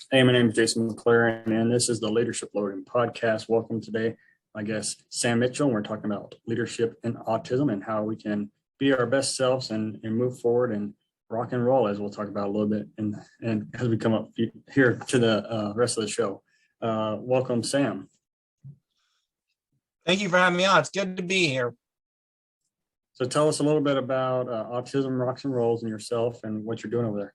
Hey, my name is Jason McLaren, and this is the Leadership Loading Podcast. Welcome today, my guest, Sam Mitchell, and we're talking about leadership and autism and how we can be our best selves and move forward and rock and roll, as we'll talk about a little bit and as we come up here to the rest of the show. Welcome, Sam. Thank you for having me on. It's good to be here. So tell us a little bit about Autism, Rocks and Rolls, and yourself and what you're doing over there.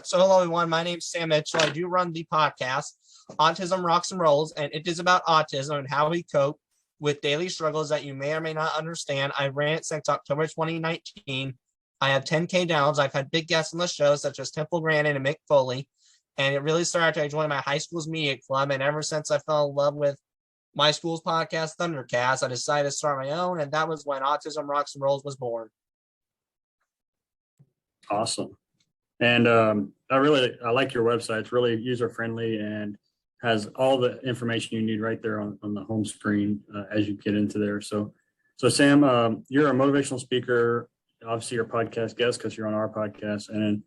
So hello, everyone. My name is Sam Mitchell. I do run the podcast, Autism, Rocks and Rolls, and it is about autism and how we cope with daily struggles that you may or may not understand. I ran it since October 2019. I have 10K downloads. I've had big guests on the show, such as Temple Grandin and Mick Foley, and it really started to join my high school's media club, and ever since I fell in love with my school's podcast, Thundercast, I decided to start my own, and that was when Autism, Rocks and Rolls was born. Awesome. And I like your website. It's really user friendly and has all the information you need right there on the home screen as you get into there. So Sam, you're a motivational speaker. Obviously, you're a podcast guest because you're on our podcast, and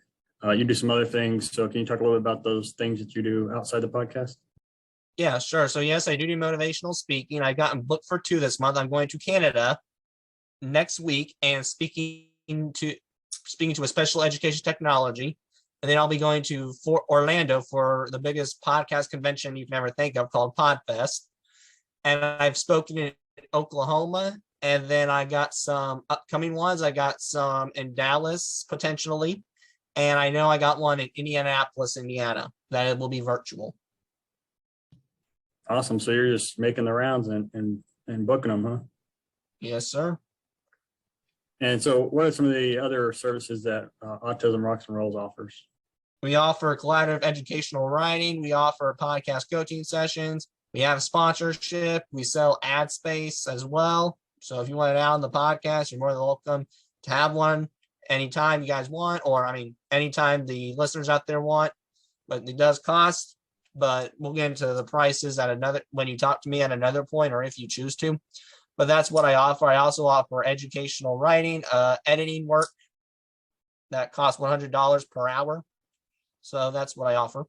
you do some other things. So can you talk a little bit about those things that you do outside the podcast? Yeah, sure. So yes, I do motivational speaking. I've gotten booked for 2 this month. I'm going to Canada next week and speaking to a special education technology. And then I'll be going to Orlando for the biggest podcast convention you can ever think of, called PodFest. And I've spoken in Oklahoma, and then I got some upcoming ones. I got some in Dallas potentially, and I know I got one in Indianapolis, Indiana, that it will be virtual. Awesome. So you're just making the rounds and booking them, huh? Yes, sir. And so what are some of the other services that Autism Rocks and Rolls offers? We offer collaborative educational writing. We offer podcast coaching sessions. We have sponsorship. We sell ad space as well. So if you want it out on the podcast, you're more than welcome to have one anytime you guys want, or anytime the listeners out there want. But it does cost. But we'll get into the prices when you talk to me at another point, or if you choose to. But that's what I offer. I also offer educational writing, editing work that costs $100 per hour. So that's what I offer.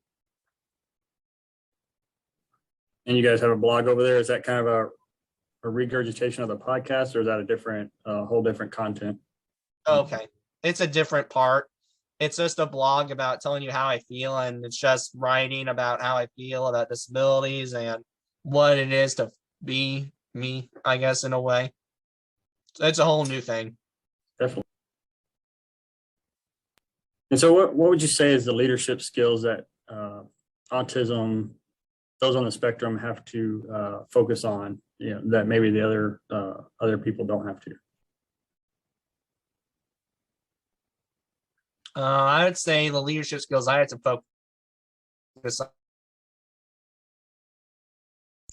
And you guys have a blog over there. Is that kind of a regurgitation of the podcast, or is that a different, whole different content? Okay. It's a different part. It's just a blog about telling you how I feel, and it's just writing about how I feel about disabilities and what it is to be me, I guess, in a way. So it's a whole new thing. Definitely. And so what would you say is the leadership skills that autism, those on the spectrum have to focus on, that maybe the other people don't have to? I would say the leadership skills I had to focus on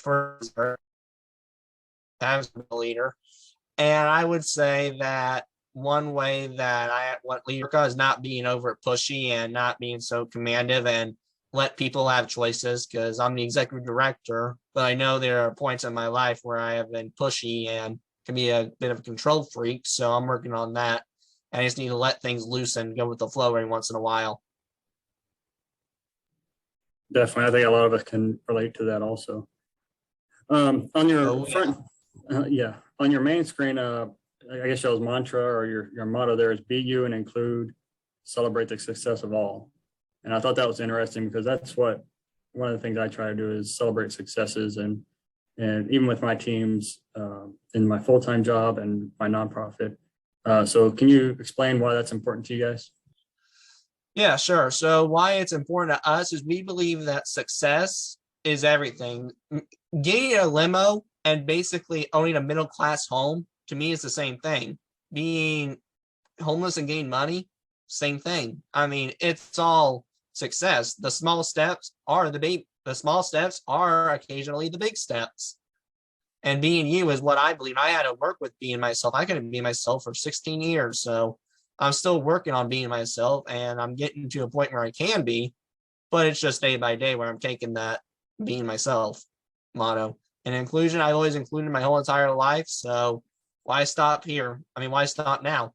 first as a leader. And I would say that one way that I want leader is not being over pushy and not being so commandative, and let people have choices, because I'm the executive director, but I know there are points in my life where I have been pushy and can be a bit of a control freak. So I'm working on that. I just need to let things loose and go with the flow every once in a while. Definitely. I think a lot of us can relate to that also. On your on your main screen, I guess y'all's mantra or your motto there is be you and include, celebrate the success of all. And I thought that was interesting, because that's what one of the things I try to do is celebrate successes, and even with my teams in my full-time job and my nonprofit. So can you explain why that's important to you guys? Yeah, sure. So why it's important to us is we believe that success is everything. Getting a limo and basically owning a middle-class home, to me, is the same thing. Being homeless and getting money, same thing. It's all success. The small steps are the small steps are occasionally the big steps. And being you is what I believe. I had to work with being myself. I couldn't be myself for 16 years. So I'm still working on being myself, and I'm getting to a point where I can be, but it's just day by day where I'm taking that being myself motto. And inclusion, I've always included my whole entire life. So why stop here? Why stop now?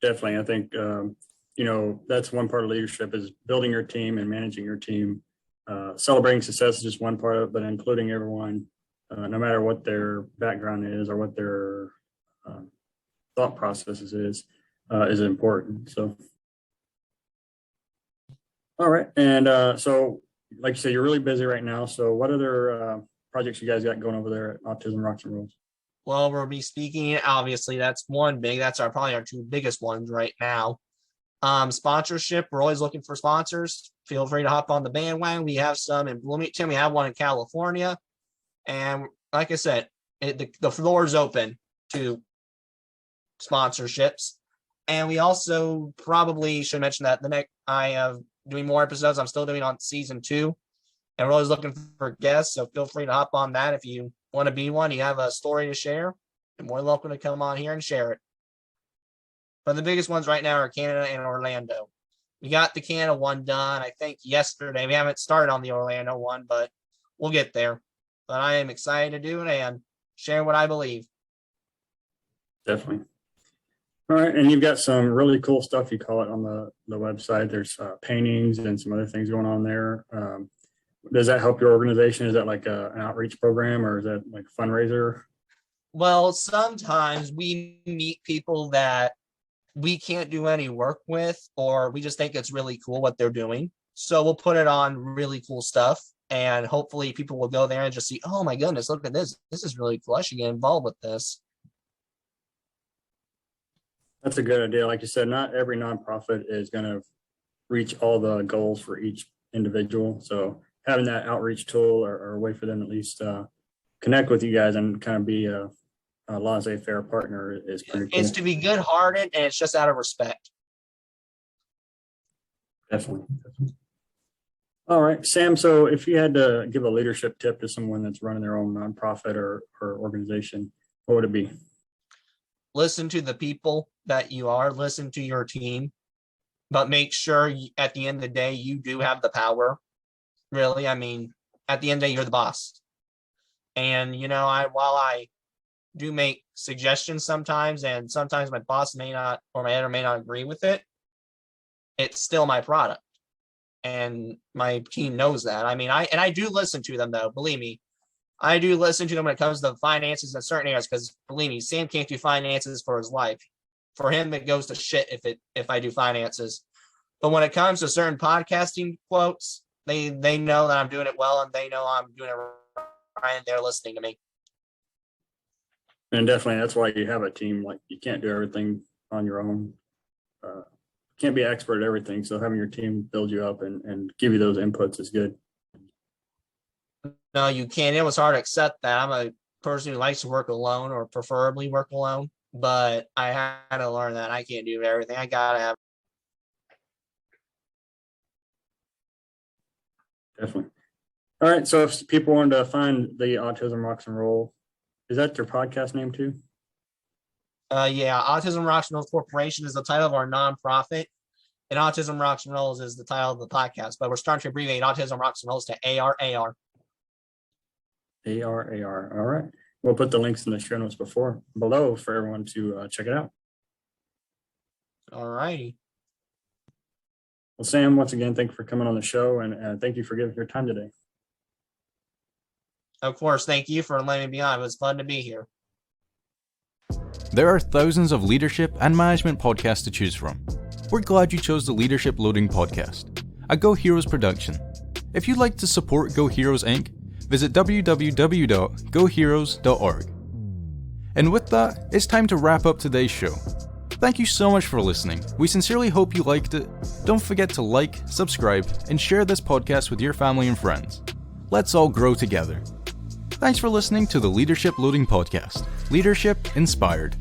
Definitely. I think that's one part of leadership, is building your team and managing your team. Celebrating success is just one part of it, but including everyone, no matter what their background is or what their thought processes is important. So, all right. And so, like you said, you're really busy right now. So what other projects you guys got going over there at Autism Rocks and Rolls? Well, we'll be speaking, obviously, that's probably our two biggest ones right now. Sponsorship, we're always looking for sponsors. Feel free to hop on the bandwagon. We have some in Bloomington, we have one in California. And like I said, the floor is open to sponsorships. And we also probably should mention that I have doing more episodes. I'm still doing on season 2. And we're always looking for guests. So feel free to hop on that if you want to be one. You have a story to share, you're more than welcome to come on here and share it. But the biggest ones right now are Canada and Orlando. We got the Canada one done, I think, yesterday. We haven't started on the Orlando one, but we'll get there. But I am excited to do it and share what I believe. Definitely. All right. And you've got some really cool stuff, you call it, on the website. There's paintings and some other things going on there. Does that help your organization? Is that like an outreach program, or is that like a fundraiser? Well, sometimes we meet people that we can't do any work with, or we just think it's really cool what they're doing. So we'll put it on really cool stuff, and hopefully people will go there and just see, oh my goodness, look at this. This is really cool. I should get involved with this. That's a good idea. Like you said, not every nonprofit is going to reach all the goals for each individual. So having that outreach tool or a way for them at least connect with you guys and kind of be a laissez-faire partner is pretty cool. It's to be good-hearted, and it's just out of respect. Definitely. All right, Sam. So if you had to give a leadership tip to someone that's running their own nonprofit or organization, what would it be? Listen to the people that you are. Listen to your team. But make sure at the end of the day, you do have the power. Really, I mean, at the end of the day, you're the boss. And, while I do make suggestions sometimes, and sometimes my boss may not, or my editor may not agree with it, it's still my product. And my team knows that. I mean, I do listen to them, though. Believe me, I do listen to them when it comes to finances in certain areas, because believe me, Sam can't do finances for his life. For him, it goes to shit if I do finances. But when it comes to certain podcasting quotes, they know that I'm doing it well, and they know I'm doing it right, and they're listening to me. And definitely, that's why you have a team. Like, you can't do everything on your own. Can't be an expert at everything. So having your team build you up and give you those inputs is good. No, you can't. It was hard to accept that. I'm a person who likes to work alone, or preferably work alone. But I had to learn that I can't do everything. I gotta have. Definitely. All right. So if people wanted to find the Autism Rocks and Roll, is that their podcast name too? Yeah, Autism Rocks and Rolls Corporation is the title of our nonprofit, and Autism Rocks and Rolls is the title of the podcast. But we're starting to abbreviate Autism Rocks and Rolls to ARAR. ARAR. All right. We'll put the links in the show notes below for everyone to check it out. All righty. Well, Sam, once again, thank you for coming on the show, and thank you for giving your time today. Of course, thank you for letting me be on. It was fun to be here. There are thousands of leadership and management podcasts to choose from. We're glad you chose the Leadership Loading Podcast, a Go Heroes production. If you'd like to support Go Heroes Inc., visit www.goheroes.org. And with that, it's time to wrap up today's show. Thank you so much for listening. We sincerely hope you liked it. Don't forget to like, subscribe, and share this podcast with your family and friends. Let's all grow together. Thanks for listening to the Leadership Loading Podcast. Leadership inspired.